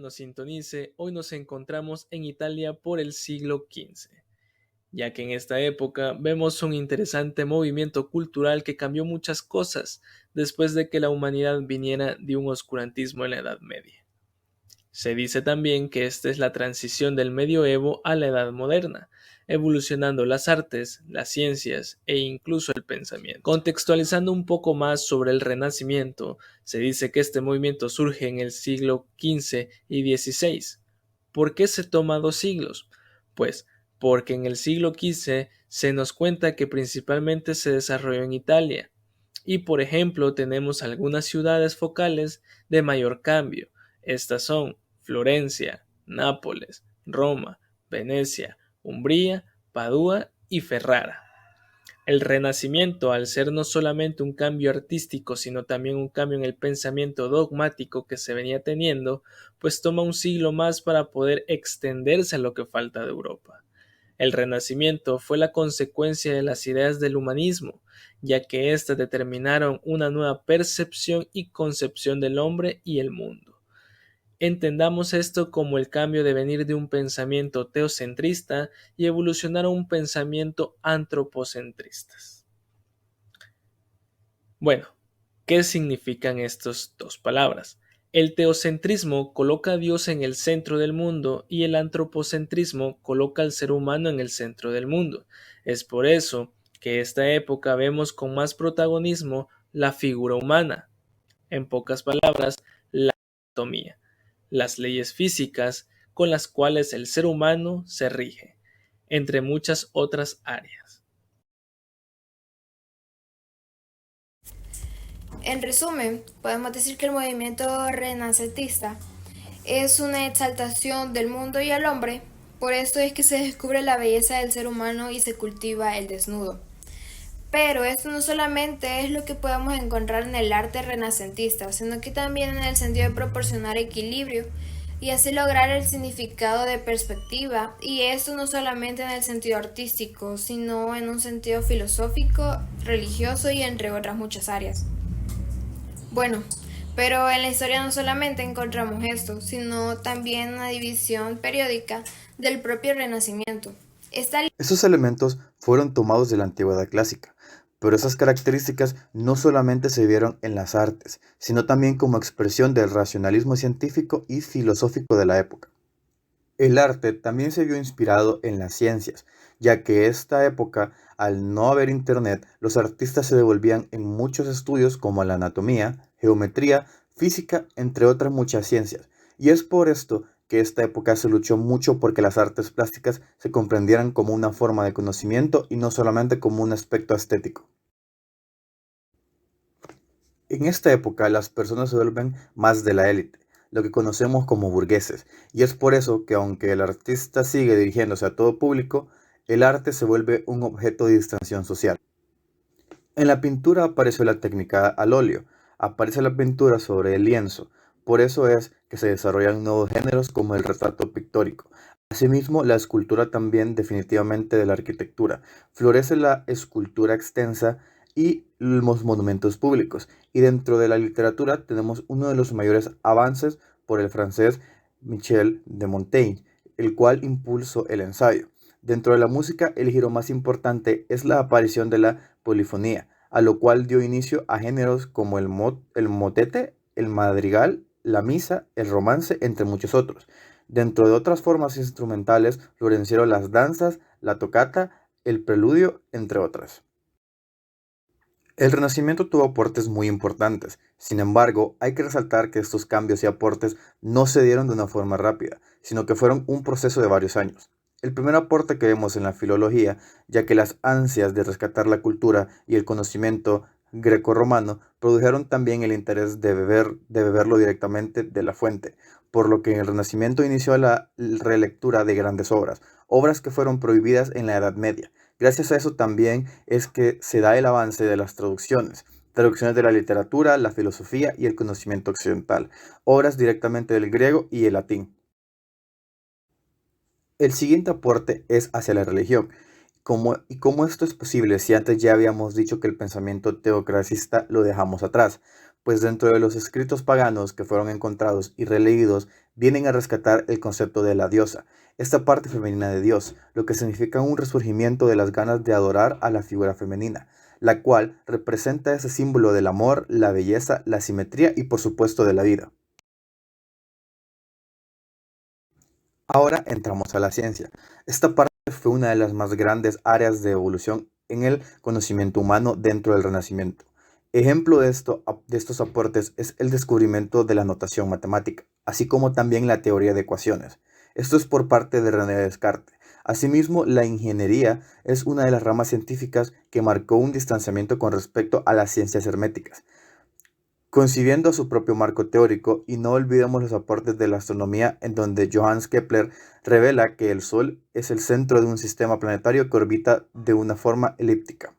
Nos sintonice, hoy nos encontramos en Italia por el siglo XV, ya que en esta época vemos un interesante movimiento cultural que cambió muchas cosas después de que la humanidad viniera de un oscurantismo en la Edad Media. Se dice también que esta es la transición del medioevo a la Edad Moderna, evolucionando las artes, las ciencias e incluso el pensamiento. Contextualizando un poco más sobre el Renacimiento, se dice que este movimiento surge en el siglo XV y XVI. ¿Por qué se toma 2 siglos? Pues porque en el siglo XV se nos cuenta que principalmente se desarrolló en Italia, y por ejemplo tenemos algunas ciudades focales de mayor cambio. Estas son Florencia, Nápoles, Roma, Venecia, Umbría, Padua y Ferrara. El Renacimiento, al ser no solamente un cambio artístico, sino también un cambio en el pensamiento dogmático que se venía teniendo, pues toma un siglo más para poder extenderse a lo que falta de Europa. El Renacimiento fue la consecuencia de las ideas del humanismo, ya que éstas determinaron una nueva percepción y concepción del hombre y el mundo. Entendamos esto como el cambio de venir de un pensamiento teocentrista y evolucionar a un pensamiento antropocentrista. Bueno, ¿qué significan estas dos palabras? El teocentrismo coloca a Dios en el centro del mundo y el antropocentrismo coloca al ser humano en el centro del mundo. Es por eso que esta época vemos con más protagonismo la figura humana. En pocas palabras, la anatomía, las leyes físicas con las cuales el ser humano se rige, entre muchas otras áreas. En resumen, podemos decir que el movimiento renacentista es una exaltación del mundo y el hombre, por esto es que se descubre la belleza del ser humano y se cultiva el desnudo. Pero esto no solamente es lo que podemos encontrar en el arte renacentista, sino que también en el sentido de proporcionar equilibrio y así lograr el significado de perspectiva, y esto no solamente en el sentido artístico, sino en un sentido filosófico, religioso y entre otras muchas áreas. Bueno, pero en la historia no solamente encontramos esto, sino también una división periódica del propio Renacimiento. Esos elementos fueron tomados de la antigüedad clásica, pero esas características no solamente se vieron en las artes, sino también como expresión del racionalismo científico y filosófico de la época. El arte también se vio inspirado en las ciencias, ya que esta época, al no haber internet, los artistas se devolvían en muchos estudios como la anatomía, geometría, física, entre otras muchas ciencias. Y es por esto que esta época se luchó mucho porque las artes plásticas se comprendieran como una forma de conocimiento y no solamente como un aspecto estético. En esta época las personas se vuelven más de la élite, lo que conocemos como burgueses, y es por eso que aunque el artista sigue dirigiéndose a todo público, el arte se vuelve un objeto de distracción social. En la pintura apareció la técnica al óleo, aparece la pintura sobre el lienzo, por eso es que se desarrollan nuevos géneros como el retrato pictórico. Asimismo, la escultura también definitivamente de la arquitectura. Florece la escultura extensa y los monumentos públicos. Y dentro de la literatura tenemos uno de los mayores avances por el francés Michel de Montaigne, el cual impulsó el ensayo. Dentro de la música, el giro más importante es la aparición de la polifonía, a lo cual dio inicio a géneros como el motete, el madrigal, la misa, el romance, entre muchos otros. Dentro de otras formas instrumentales florecieron las danzas, la tocata, el preludio, entre otras. El Renacimiento tuvo aportes muy importantes. Sin embargo, hay que resaltar que estos cambios y aportes no se dieron de una forma rápida, sino que fueron un proceso de varios años. El primer aporte que vemos en la filología, ya que las ansias de rescatar la cultura y el conocimiento grecorromano produjeron también el interés de beberlo directamente de la fuente, por lo que en el Renacimiento inició la relectura de grandes obras, obras que fueron prohibidas en la Edad Media. Gracias a eso también es que se da el avance de las traducciones de la literatura, la filosofía y el conocimiento occidental, obras directamente del griego y el latín. El siguiente aporte es hacia la religión. ¿Cómo esto es posible si antes ya habíamos dicho que el pensamiento teocracista lo dejamos atrás? Pues dentro de los escritos paganos que fueron encontrados y releídos, vienen a rescatar el concepto de la diosa, esta parte femenina de Dios, lo que significa un resurgimiento de las ganas de adorar a la figura femenina, la cual representa ese símbolo del amor, la belleza, la simetría y por supuesto de la vida. Ahora entramos a la ciencia. Esta parte fue una de las más grandes áreas de evolución en el conocimiento humano dentro del Renacimiento. Ejemplo de estos aportes es el descubrimiento de la notación matemática, así como también la teoría de ecuaciones. Esto es por parte de René Descartes. Asimismo, la ingeniería es una de las ramas científicas que marcó un distanciamiento con respecto a las ciencias herméticas, concibiendo su propio marco teórico, y no olvidemos los aportes de la astronomía en donde Johannes Kepler revela que el Sol es el centro de un sistema planetario que orbita de una forma elíptica.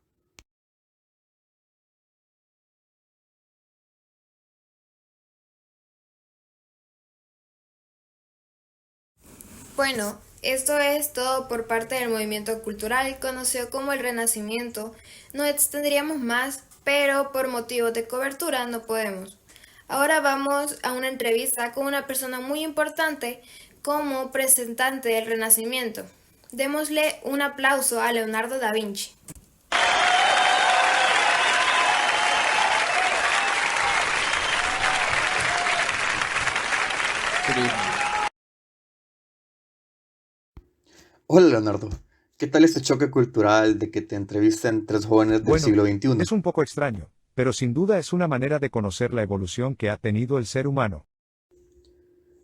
Bueno, esto es todo por parte del movimiento cultural conocido como el Renacimiento. Nos extendríamos más, pero por motivos de cobertura no podemos. Ahora vamos a una entrevista con una persona muy importante como representante del Renacimiento. Démosle un aplauso a Leonardo da Vinci. Hola Leonardo, ¿qué tal este choque cultural de que te entrevisten tres jóvenes del Bueno, siglo XXI? es un poco extraño, pero sin duda es una manera de conocer la evolución que ha tenido el ser humano.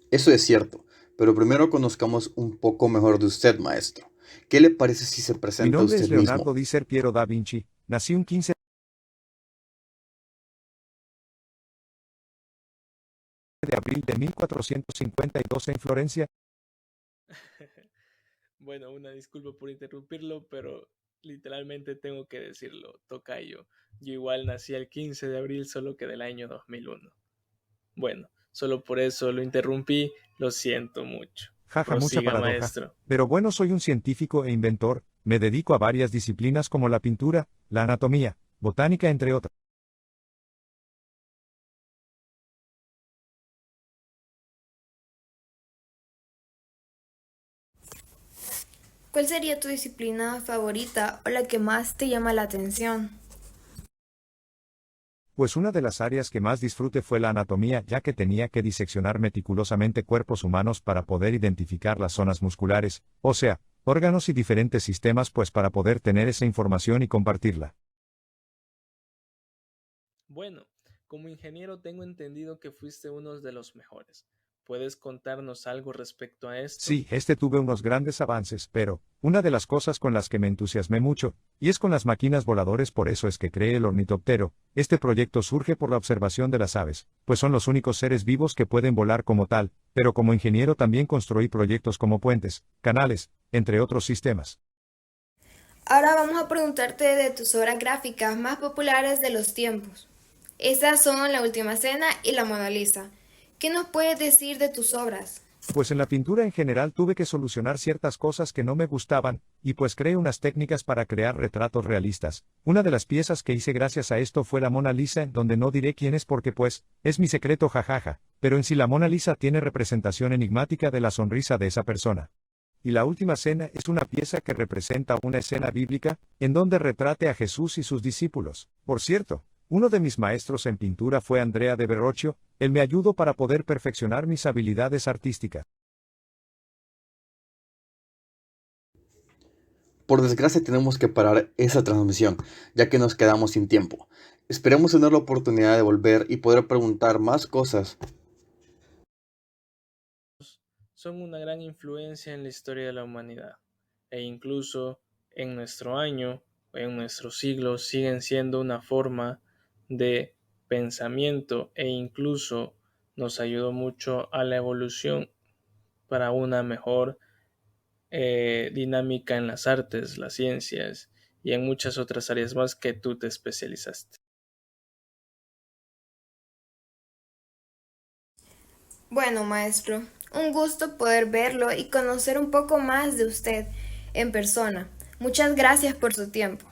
Eso es cierto, pero primero conozcamos un poco mejor de usted, maestro. ¿Qué le parece si se Mi presenta nombre es usted mismo? Leonardo di Ser Piero da Vinci, nací un 15 de abril de 1452 en Florencia. Bueno, una disculpa por interrumpirlo, pero literalmente tengo que decirlo, tocayo. Yo igual nací el 15 de abril, solo que del año 2001. Bueno, solo por eso lo interrumpí, lo siento mucho. Jaja, mucha Prosiga, paradoja. maestro. Pero bueno, soy un científico e inventor, me dedico a varias disciplinas como la pintura, la anatomía, botánica, entre otras. ¿Cuál sería tu disciplina favorita o la que más te llama la atención? Pues una de las áreas que más disfruté fue la anatomía, ya que tenía que diseccionar meticulosamente cuerpos humanos para poder identificar las zonas musculares, o sea, órganos y diferentes sistemas, pues para poder tener esa información y compartirla. Bueno, como ingeniero tengo entendido que fuiste uno de los mejores. ¿Puedes contarnos algo respecto a esto? Sí, tuve unos grandes avances, pero, una de las cosas con las que me entusiasmé mucho, y es con las máquinas voladores, por eso es que creé el ornitóptero. Este proyecto surge por la observación de las aves, pues son los únicos seres vivos que pueden volar como tal, pero como ingeniero también construí proyectos como puentes, canales, entre otros sistemas. Ahora vamos a preguntarte de tus obras gráficas más populares de los tiempos. Estas son La Última Cena y La Mona Lisa. ¿Qué nos puedes decir de tus obras? Pues en la pintura en general tuve que solucionar ciertas cosas que no me gustaban, y pues creé unas técnicas para crear retratos realistas. Una de las piezas que hice gracias a esto fue la Mona Lisa, donde no diré quién es porque pues, es mi secreto, jajaja, pero en sí la Mona Lisa tiene representación enigmática de la sonrisa de esa persona. Y La Última Cena es una pieza que representa una escena bíblica, en donde retrate a Jesús y sus discípulos. Por cierto, uno de mis maestros en pintura fue Andrea de Verrocchio, él me ayudó para poder perfeccionar mis habilidades artísticas. Por desgracia tenemos que parar esa transmisión, ya que nos quedamos sin tiempo. Esperemos tener la oportunidad de volver y poder preguntar más cosas. Son una gran influencia en la historia de la humanidad, e incluso en nuestro año, en nuestro siglo, siguen siendo una forma de pensamiento e incluso nos ayudó mucho a la evolución para una mejor dinámica en las artes, las ciencias y en muchas otras áreas más que tú te especializaste. Bueno, maestro, un gusto poder verlo y conocer un poco más de usted en persona. Muchas gracias por su tiempo.